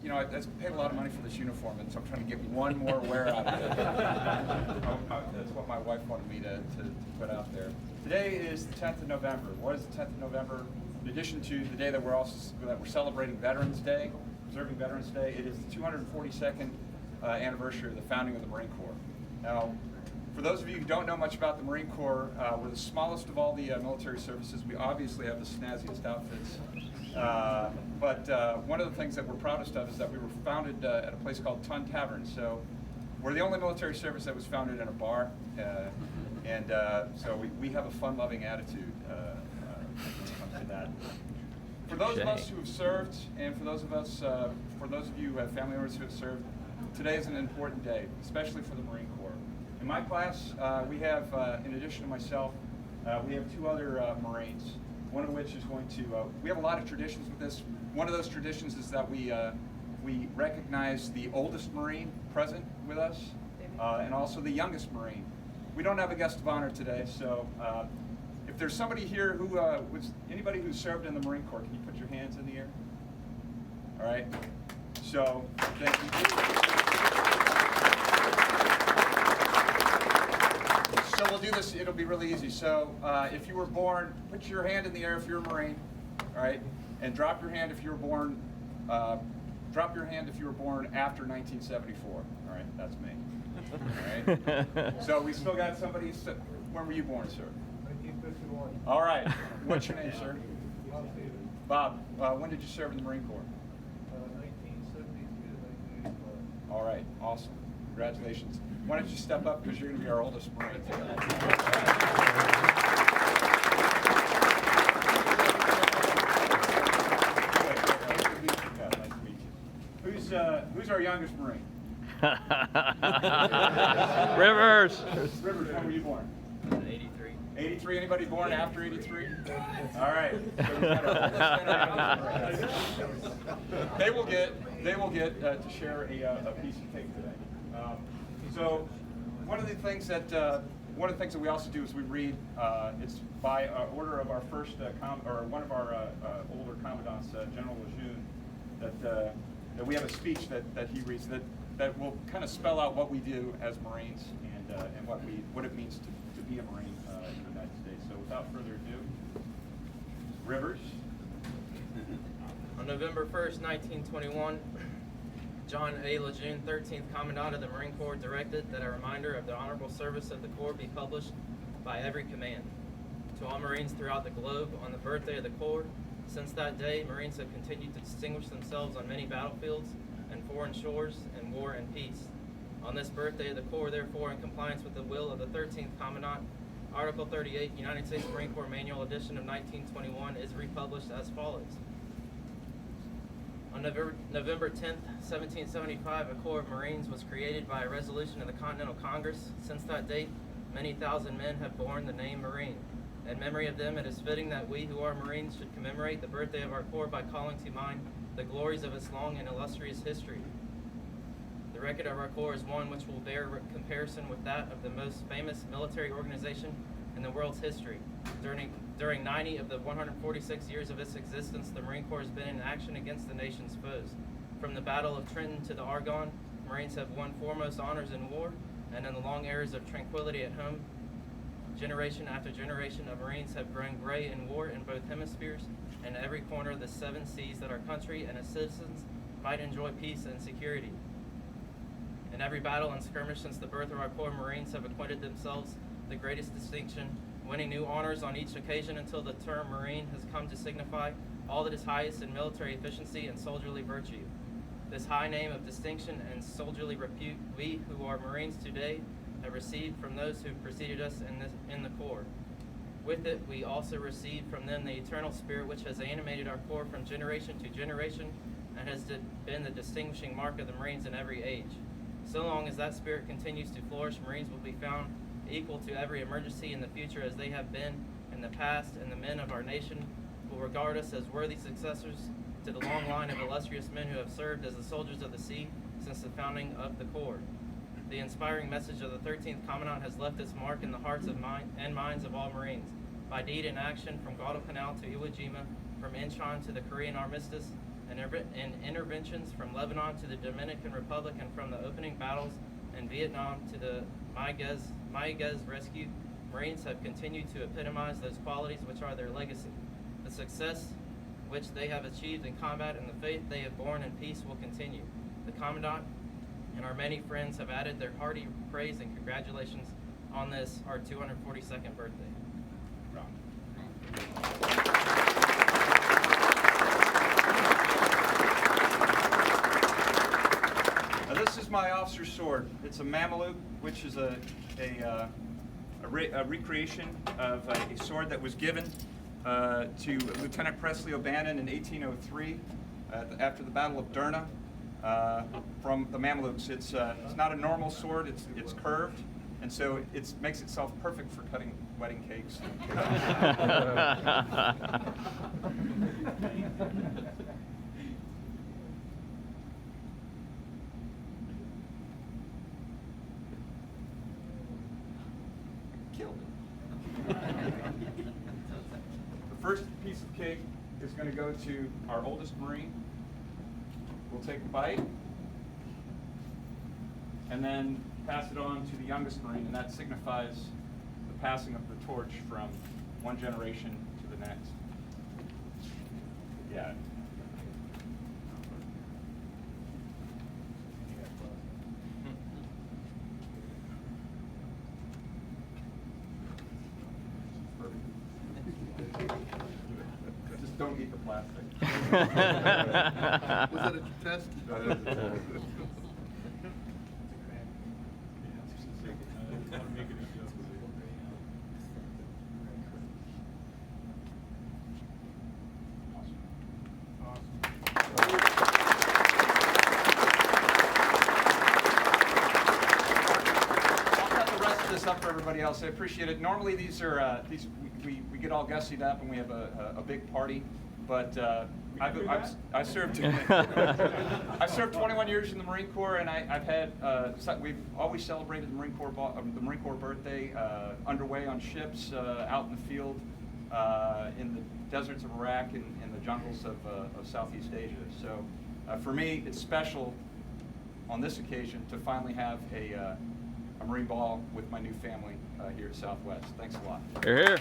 you know, I paid a lot of money for this uniform, and so I'm trying to get one more wear out of it. That's what my wife wanted me to put out there. Today is the 10th of November. What is the 10th of November? In addition to the day that we're celebrating Veterans Day, observing Veterans Day, it is the 242nd anniversary of the founding of the Marine Corps. Now, for those of you who don't know much about the Marine Corps, we're the smallest of all the military services. We obviously have the snazziest outfits. But one of the things that we're proudest of is that we were founded at a place called Tun Tavern. So we're the only military service that was founded in a bar. So we have a fun-loving attitude when it comes to that. For those of us who have served, and for those of you who have family members who have served, today is an important day, especially for the Marine Corps. In my class, we have, in addition to myself, we have two other Marines. One of which is going to, we have a lot of traditions with this. One of those traditions is that we recognize the oldest Marine present with us, and also the youngest Marine. We don't have a guest of honor today, so if there's somebody here who, anybody who served in the Marine Corps, can you put your hands in the air? All right, so thank you. So we'll do this, it'll be really easy. So if you were born, put your hand in the air if you're a Marine, all right? And drop your hand if you were born, after 1974, all right? That's me, all right? So we still got somebody, when were you born, sir? 1951. All right, what's your name, sir? Bob, when did you serve in the Marine Corps? 1972 to 1985. All right, awesome, congratulations. Why don't you step up, because you're going to be our oldest Marine. Nice to meet you. Who's our youngest Marine? Rivers. Rivers, when were you born? 83. 83. Anybody born after 83? All right. So they will get to share a piece of cake today. So one of the things that we also do is we read. It's by order of our first one of our older commandants, General Lejeune, that we have a speech that he reads that will kind of spell out what we do as Marines and what it means to be a Marine in the United States. So without further ado, Rivers. On November 1st, 1921, John A. Lejeune, 13th Commandant of the Marine Corps, directed that a reminder of the honorable service of the Corps be published by every command. To all Marines throughout the globe, on the birthday of the Corps, since that day, Marines have continued to distinguish themselves on many battlefields and foreign shores in war and peace. On this birthday of the Corps, therefore, in compliance with the will of the 13th Commandant, Article 38, United States Marine Corps Manual Edition of 1921 is republished as follows. On November 10th, 1775, a Corps of Marines was created by a resolution of the Continental Congress. Since that date, many thousand men have borne the name Marine. In memory of them, it is fitting that we who are Marines should commemorate the birthday of our Corps by calling to mind the glories of its long and illustrious history. The record of our Corps is one which will bear comparison with that of the most famous military organization in the world's history. During 90 of the 146 years of its existence, the Marine Corps has been in action against the nation's foes. From the Battle of Trenton to the Argonne, Marines have won foremost honors in war, and in the long eras of tranquility at home, generation after generation of Marines have grown gray in war in both hemispheres and every corner of the 7 seas that our country and its citizens might enjoy peace and security. In every battle and skirmish since the birth of our Corps, Marines have acquitted themselves the greatest distinction, winning new honors on each occasion until the term Marine has come to signify all that is highest in military efficiency and soldierly virtue. This high name of distinction and soldierly repute we who are Marines today have received from those who preceded us in the Corps. With it, we also received from them the eternal spirit which has animated our Corps from generation to generation and has been the distinguishing mark of the Marines in every age. So long as that spirit continues to flourish, Marines will be found equal to every emergency in the future as they have been in the past, and the men of our nation will regard us as worthy successors to the long line of illustrious men who have served as the soldiers of the sea since the founding of the Corps. The inspiring message of the 13th Commandant has left its mark in the hearts and minds of all Marines. By deed and action, from Guadalcanal to Iwo Jima, from Incheon to the Korean Armistice, and interventions from Lebanon to the Dominican Republic and from the opening battles in Vietnam to the Mayaguez rescue, Marines have continued to epitomize those qualities which are their legacy. The success which they have achieved in combat and the faith they have borne in peace will continue. The Commandant and our many friends have added their hearty praise and congratulations on this, our 242nd birthday. Now this is my officer's sword. It's a Mameluke, which is a recreation of a sword that was given to Lieutenant Presley O'Bannon in 1803 after the Battle of Derna from the Mamelukes. It's not a normal sword. It's curved, and so it makes itself perfect for cutting wedding cakes. Killed it. The first piece of cake is going to go to our oldest Marine. We'll take a bite and then pass it on to the youngest Marine, and that signifies the passing of the torch from one generation to the next. Yeah. Just don't eat the plastic. Was that a test? That is a test. Up for everybody else. I appreciate it. Normally these are we get all gussied up and we have a big party, but I served I served 21 years in the Marine Corps, and I've had we've always celebrated the Marine Corps birthday underway on ships, out in the field, in the deserts of Iraq, and in the jungles of Southeast Asia. So for me, it's special on this occasion to finally have a Marine Ball with my new family here at Southwest. Thanks a lot. You're here.